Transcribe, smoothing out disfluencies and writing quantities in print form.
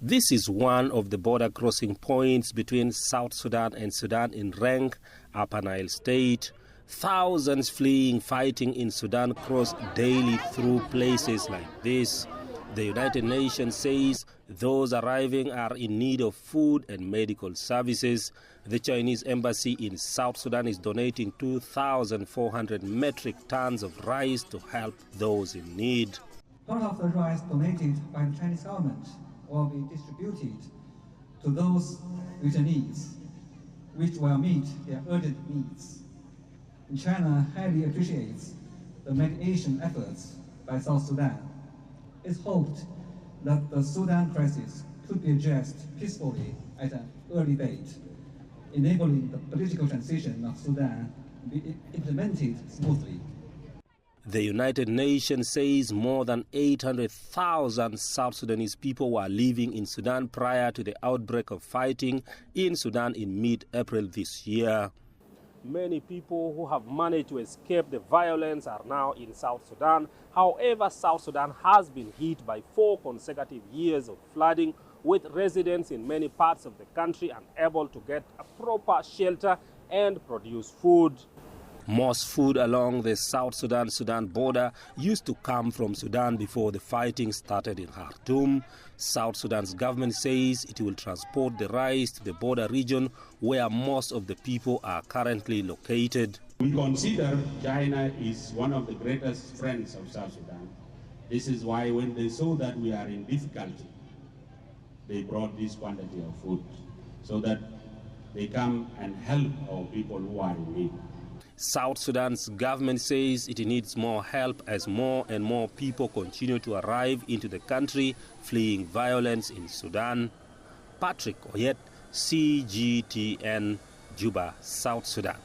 This is one of the border crossing points between South Sudan and Sudan in Reng, Upper Nile State. Thousands fleeing fighting in Sudan cross daily through places like this. The United Nations says those arriving are in need of food and medical services. The Chinese embassy in South Sudan is donating 2,400 metric tons of rice to help those in need. Part of the rice donated by the Chinese government will be distributed to those with needs, which will meet their urgent needs. China highly appreciates the mediation efforts by South Sudan. It's hoped that the Sudan crisis could be addressed peacefully at an early date, enabling the political transition of Sudan to be implemented smoothly. The United Nations says more than 800,000 South Sudanese people were living in Sudan prior to the outbreak of fighting in Sudan in mid-April this year. Many people who have managed to escape the violence are now in South Sudan. However, South Sudan has been hit by 4 consecutive years of flooding, with residents in many parts of the country unable to get a proper shelter and produce food. Most food along the South Sudan-Sudan border used to come from Sudan before the fighting started in Khartoum. South Sudan's government says it will transport the rice to the border region where most of the people are currently located. We consider China is one of the greatest friends of South Sudan. This is why when they saw that we are in difficulty, they brought this quantity of food so that they come and help our people who are in need. South Sudan's government says it needs more help as more and more people continue to arrive into the country fleeing violence in Sudan. Patrick Oyet, CGTN, Juba, South Sudan.